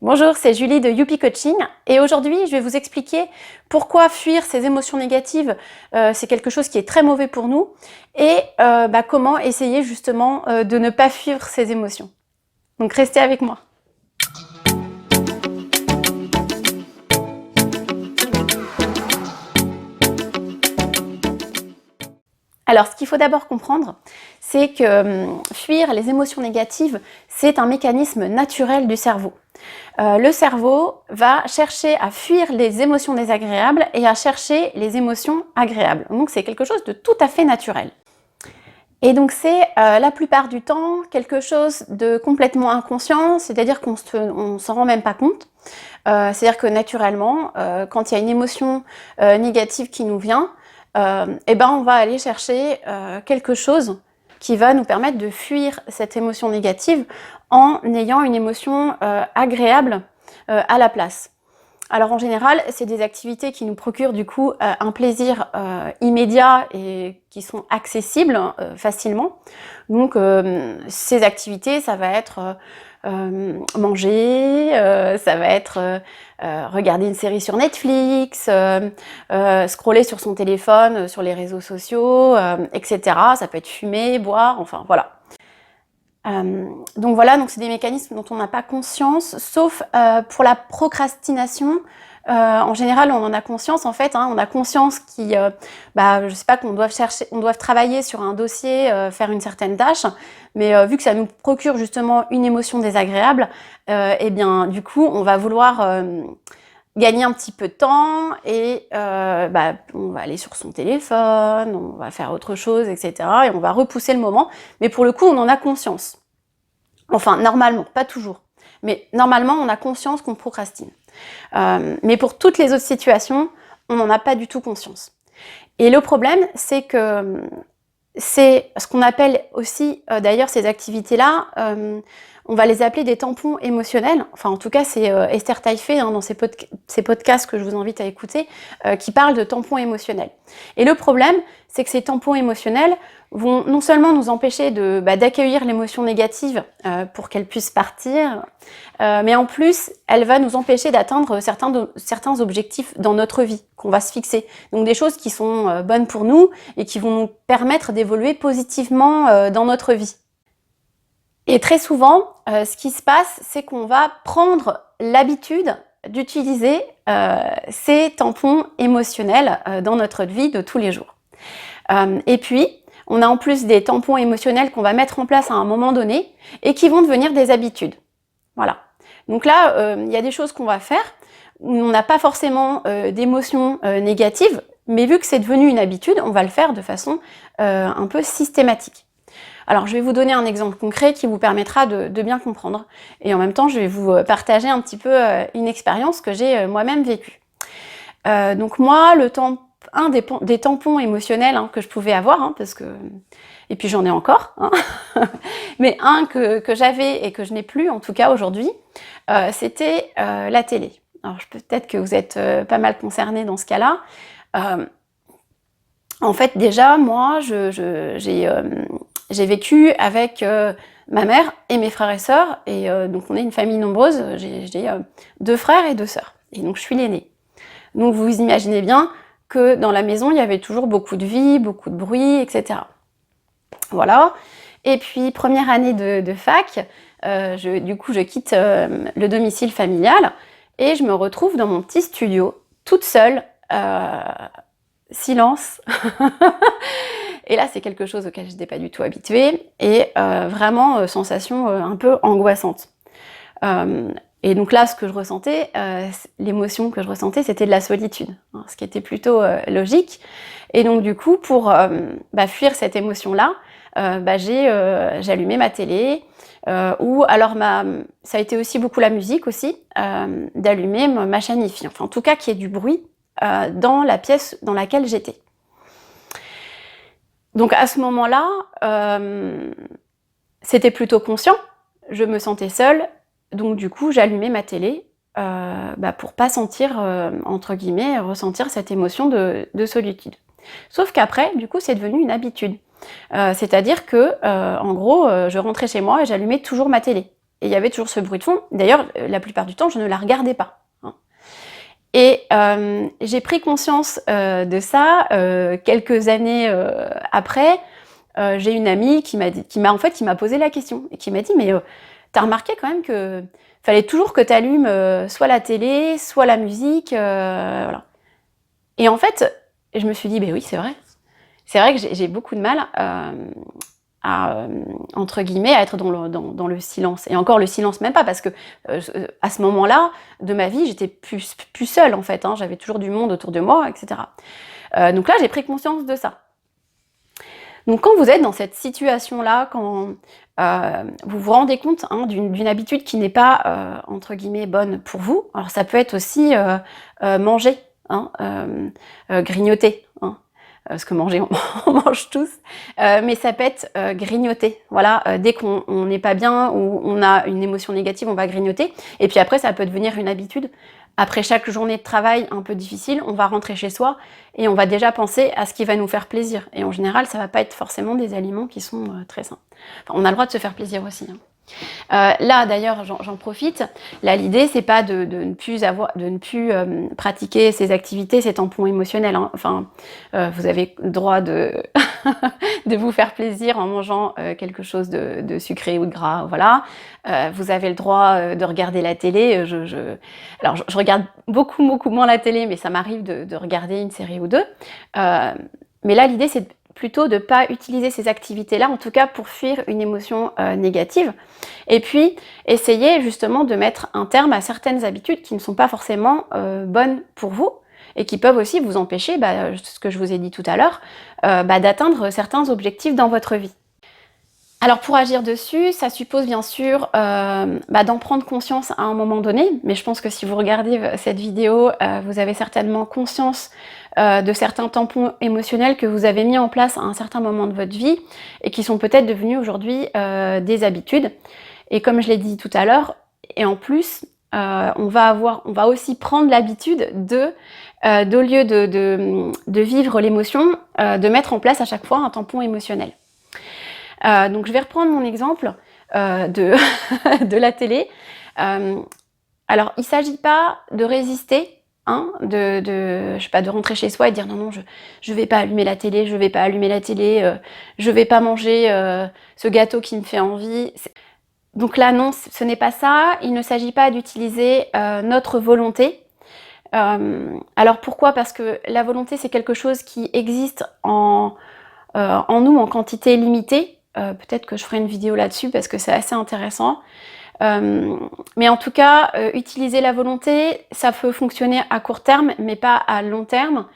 Bonjour, c'est Julie de Youpi Coaching et aujourd'hui je vais vous expliquer pourquoi fuir ces émotions négatives, c'est quelque chose qui est très mauvais pour nous et comment essayer justement de ne pas fuir ces émotions. Donc restez avec moi. Alors, ce qu'il faut d'abord comprendre, c'est que fuir les émotions négatives, c'est un mécanisme naturel du cerveau. Le cerveau va chercher à fuir les émotions désagréables et à chercher les émotions agréables. Donc, c'est quelque chose de tout à fait naturel. Et donc, c'est la plupart du temps quelque chose de complètement inconscient, c'est-à-dire qu'on ne s'en rend même pas compte. C'est-à-dire que naturellement, quand il y a une émotion négative qui nous vient, on va aller chercher quelque chose qui va nous permettre de fuir cette émotion négative en ayant une émotion agréable à la place. Alors en général, c'est des activités qui nous procurent du coup un plaisir immédiat et qui sont accessibles facilement. Donc ces activités, ça va être manger, ça va être regarder une série sur Netflix, scroller sur son téléphone, sur les réseaux sociaux, etc. Ça peut être fumer, boire, enfin voilà. Donc c'est des mécanismes dont on n'a pas conscience, sauf pour la procrastination. En général, on en a conscience en fait. On a conscience je sais pas, qu'on doit travailler sur un dossier, faire une certaine tâche, mais vu que ça nous procure justement une émotion désagréable, du coup, on va vouloir gagner un petit peu de temps et on va aller sur son téléphone, on va faire autre chose, etc. Et on va repousser le moment, mais pour le coup, on en a conscience. Enfin, normalement, pas toujours. Mais normalement, on a conscience qu'on procrastine. Mais pour toutes les autres situations, on n'en a pas du tout conscience. Et le problème, c'est que c'est ce qu'on appelle aussi, d'ailleurs, ces activités-là, on va les appeler des tampons émotionnels. Enfin, en tout cas, c'est Esther Taillefer, dans ses podcasts que je vous invite à écouter, qui parle de tampons émotionnels. Et le problème, c'est que ces tampons émotionnels vont non seulement nous empêcher d'accueillir l'émotion négative pour qu'elle puisse partir, mais en plus, elle va nous empêcher d'atteindre certains objectifs dans notre vie qu'on va se fixer. Donc des choses qui sont bonnes pour nous et qui vont nous permettre d'évoluer positivement dans notre vie. Et très souvent, ce qui se passe, c'est qu'on va prendre l'habitude d'utiliser ces tampons émotionnels dans notre vie de tous les jours. Et puis, on a en plus des tampons émotionnels qu'on va mettre en place à un moment donné et qui vont devenir des habitudes. Voilà. Donc là, il y a des choses qu'on va faire où on n'a pas forcément d'émotions négatives, mais vu que c'est devenu une habitude, on va le faire de façon un peu systématique. Alors, je vais vous donner un exemple concret qui vous permettra de bien comprendre. Et en même temps, je vais vous partager un petit peu une expérience que j'ai moi-même vécue. Donc moi, un des tampons émotionnels que je pouvais avoir, et puis j'en ai encore, mais un que j'avais et que je n'ai plus, en tout cas aujourd'hui, c'était la télé. Alors peut-être que vous êtes pas mal concernés dans ce cas-là. En fait, déjà, moi, j'ai vécu avec ma mère et mes frères et sœurs, et donc on est une famille nombreuse, j'ai 2 frères et 2 sœurs, et donc je suis l'aînée. Donc vous imaginez bien que dans la maison, il y avait toujours beaucoup de vie, beaucoup de bruit, etc. Voilà. Et puis, première année de fac, je quitte le domicile familial, et je me retrouve dans mon petit studio, toute seule, silence. Et là, c'est quelque chose auquel je n'étais pas du tout habituée et vraiment sensation un peu angoissante. Et donc là, ce que je ressentais, l'émotion que je ressentais, c'était de la solitude, ce qui était plutôt logique. Et donc du coup, pour fuir cette émotion-là, j'ai allumé ma télé, ou alors ça a été aussi beaucoup la musique aussi, d'allumer ma chaîne IFI, enfin en tout cas qu'il y ait du bruit dans la pièce dans laquelle j'étais. Donc à ce moment-là, c'était plutôt conscient, je me sentais seule, donc du coup j'allumais ma télé pour pas sentir, entre guillemets, ressentir cette émotion de solitude. Sauf qu'après, du coup, c'est devenu une habitude. C'est-à-dire que, en gros, je rentrais chez moi et j'allumais toujours ma télé. Et il y avait toujours ce bruit de fond. D'ailleurs, la plupart du temps, je ne la regardais pas. Hein. Et j'ai pris conscience de ça quelques années après. J'ai une amie qui m'a posé la question et qui m'a dit mais t'as remarqué quand même que fallait toujours que t'allumes soit la télé, soit la musique, voilà. Et en fait, je me suis dit, ben oui, c'est vrai. C'est vrai que j'ai beaucoup de mal entre guillemets, à être dans le silence. Et encore le silence, même pas, parce que à ce moment-là de ma vie, j'étais plus seule en fait. Hein, j'avais toujours du monde autour de moi, etc. Donc là, j'ai pris conscience de ça. Donc quand vous êtes dans cette situation-là, quand vous vous rendez compte hein, d'une habitude qui n'est pas, entre guillemets, bonne pour vous, alors ça peut être aussi manger, hein, grignoter, hein, parce que manger, on mange tous, mais ça peut être grignoter, voilà, dès qu'on n'est pas bien ou on a une émotion négative, on va grignoter, et puis après ça peut devenir une habitude. Après chaque journée de travail un peu difficile, on va rentrer chez soi et on va déjà penser à ce qui va nous faire plaisir. Et en général, ça va pas être forcément des aliments qui sont très sains. Enfin, on a le droit de se faire plaisir aussi. Hein. Là, d'ailleurs, j'en profite. Là, l'idée, c'est pas de ne plus pratiquer ces activités, ces tampons émotionnels. Hein. Enfin, vous avez le droit de de vous faire plaisir en mangeant quelque chose de sucré ou de gras. Voilà. Vous avez le droit de regarder la télé. Alors, je regarde beaucoup moins la télé, mais ça m'arrive de regarder une série ou deux. Mais là, l'idée, c'est plutôt de ne pas utiliser ces activités-là, en tout cas pour fuir une émotion négative. Et puis, essayer justement de mettre un terme à certaines habitudes qui ne sont pas forcément bonnes pour vous et qui peuvent aussi vous empêcher, ce que je vous ai dit tout à l'heure, d'atteindre certains objectifs dans votre vie. Alors pour agir dessus, ça suppose bien sûr d'en prendre conscience à un moment donné, mais je pense que si vous regardez cette vidéo, vous avez certainement conscience de certains tampons émotionnels que vous avez mis en place à un certain moment de votre vie et qui sont peut-être devenus aujourd'hui des habitudes. Et comme je l'ai dit tout à l'heure, et en plus, on va aussi prendre l'habitude d'au lieu de vivre l'émotion, de mettre en place à chaque fois un tampon émotionnel. Donc je vais reprendre mon exemple de la télé. Alors il ne s'agit pas de résister, hein, je sais pas, de rentrer chez soi et dire non, je vais pas allumer la télé, je vais pas manger ce gâteau qui me fait envie. Donc là non, ce n'est pas ça. Il ne s'agit pas d'utiliser notre volonté. Alors pourquoi? Parce que la volonté c'est quelque chose qui existe en nous en quantité limitée. Peut-être que je ferai une vidéo là-dessus parce que c'est assez intéressant. Mais en tout cas, utiliser la volonté, ça peut fonctionner à court terme, mais pas à long terme.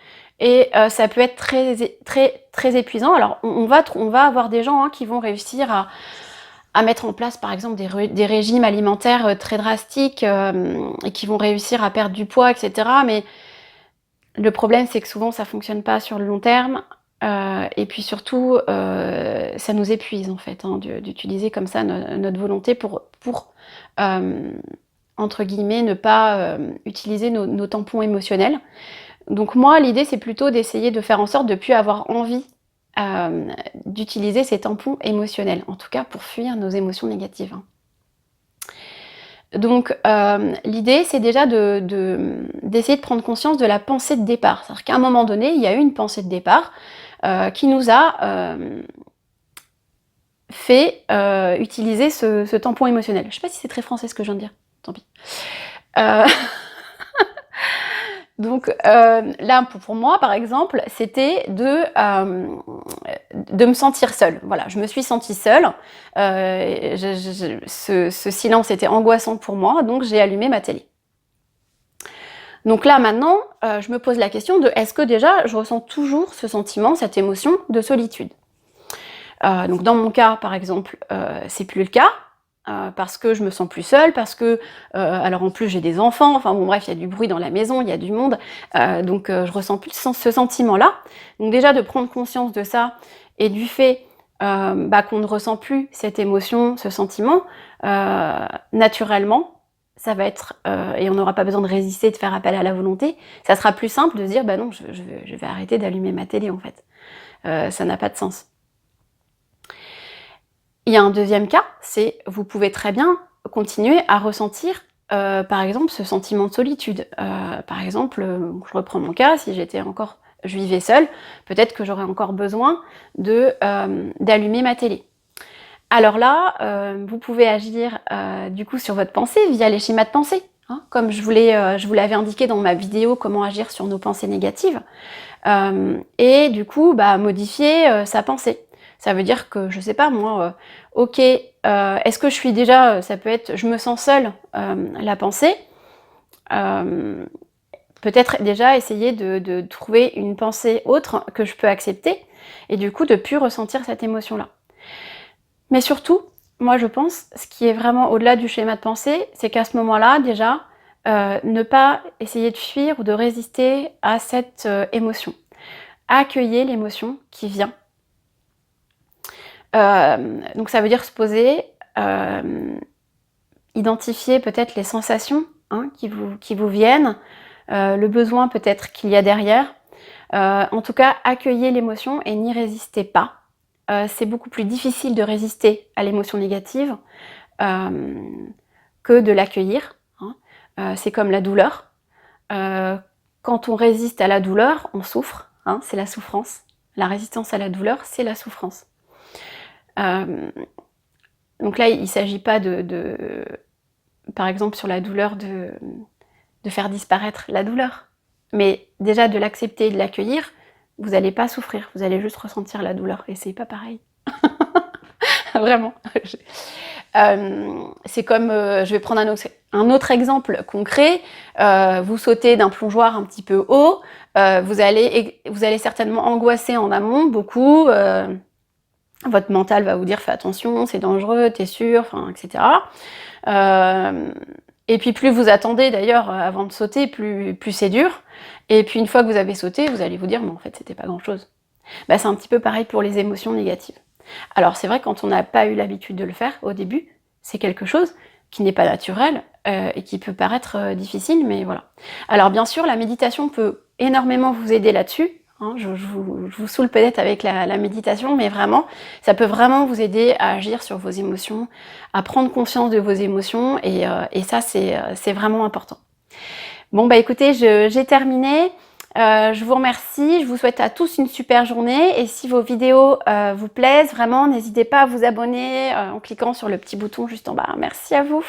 Et ça peut être très épuisant. Alors, on va avoir des gens qui vont réussir à mettre en place, par exemple, des régimes alimentaires très drastiques et qui vont réussir à perdre du poids, etc. Mais le problème, c'est que souvent, ça fonctionne pas sur le long terme. Et puis surtout, ça nous épuise en fait, hein, d'utiliser comme ça notre volonté pour entre guillemets, ne pas utiliser nos tampons émotionnels. Donc moi, l'idée, c'est plutôt d'essayer de faire en sorte de ne plus avoir envie d'utiliser ces tampons émotionnels, en tout cas pour fuir nos émotions négatives. Hein. Donc l'idée, c'est déjà d'essayer de prendre conscience de la pensée de départ. C'est-à-dire qu'à un moment donné, il y a eu une pensée de départ qui nous a fait utiliser ce tampon émotionnel. Je ne sais pas si c'est très français ce que je viens de dire, tant pis. Donc là, pour moi, par exemple, c'était de me sentir seule. Voilà, je me suis sentie seule. Ce silence était angoissant pour moi, donc j'ai allumé ma télé. Donc là, maintenant, je me pose la question de est-ce que déjà, je ressens toujours ce sentiment, cette émotion de solitude? Donc dans mon cas, par exemple, c'est plus le cas. Parce que je me sens plus seule, parce que, alors en plus j'ai des enfants, enfin bon bref, il y a du bruit dans la maison, il y a du monde, donc je ressens plus ce sentiment-là. Donc déjà de prendre conscience de ça et du fait qu'on ne ressent plus cette émotion, ce sentiment, naturellement, ça va être, et on n'aura pas besoin de résister, de faire appel à la volonté, ça sera plus simple de se dire, non, je vais arrêter d'allumer ma télé en fait. Ça n'a pas de sens. Il y a un deuxième cas, c'est vous pouvez très bien continuer à ressentir par exemple ce sentiment de solitude. Par exemple, je reprends mon cas, si je vivais seule, peut-être que j'aurais encore besoin d'allumer ma télé. Alors là, vous pouvez agir du coup sur votre pensée via les schémas de pensée, hein, comme je vous l'avais indiqué dans ma vidéo comment agir sur nos pensées négatives, et du coup modifier sa pensée. Ça veut dire que, je sais pas moi, ok, est-ce que je suis déjà, ça peut être je me sens seule, la pensée, peut-être déjà essayer de trouver une pensée autre que je peux accepter, et du coup de plus ressentir cette émotion-là. Mais surtout, moi je pense, ce qui est vraiment au-delà du schéma de pensée, c'est qu'à ce moment-là, déjà, ne pas essayer de fuir ou de résister à cette émotion. Accueillez l'émotion qui vient. Donc ça veut dire se poser, identifier peut-être les sensations hein, qui vous viennent, le besoin peut-être qu'il y a derrière. En tout cas, accueillez l'émotion et n'y résistez pas. C'est beaucoup plus difficile de résister à l'émotion négative que de l'accueillir. Hein. C'est comme la douleur. Quand on résiste à la douleur, on souffre. Hein, c'est la souffrance. La résistance à la douleur, c'est la souffrance. Donc là, il ne s'agit pas par exemple, sur la douleur, de faire disparaître la douleur. Mais déjà, de l'accepter et de l'accueillir, vous n'allez pas souffrir, vous allez juste ressentir la douleur. Et c'est pas pareil. Vraiment. C'est comme, je vais prendre un autre exemple concret. Vous sautez d'un plongeoir un petit peu haut, vous allez certainement angoisser en amont beaucoup. Votre mental va vous dire fais attention, c'est dangereux, t'es sûr, etc. Et puis plus vous attendez d'ailleurs avant de sauter, plus c'est dur. Et puis une fois que vous avez sauté, vous allez vous dire mais en fait c'était pas grand chose. C'est un petit peu pareil pour les émotions négatives. Alors c'est vrai quand on n'a pas eu l'habitude de le faire au début, c'est quelque chose qui n'est pas naturel et qui peut paraître difficile, mais voilà. Alors bien sûr la méditation peut énormément vous aider là-dessus. Hein, je vous saoule peut-être avec la méditation, mais vraiment, ça peut vraiment vous aider à agir sur vos émotions, à prendre conscience de vos émotions, et ça, c'est vraiment important. Bon, écoutez, j'ai terminé. Je vous remercie, je vous souhaite à tous une super journée, et si vos vidéos vous plaisent, vraiment, n'hésitez pas à vous abonner en cliquant sur le petit bouton juste en bas. Merci à vous.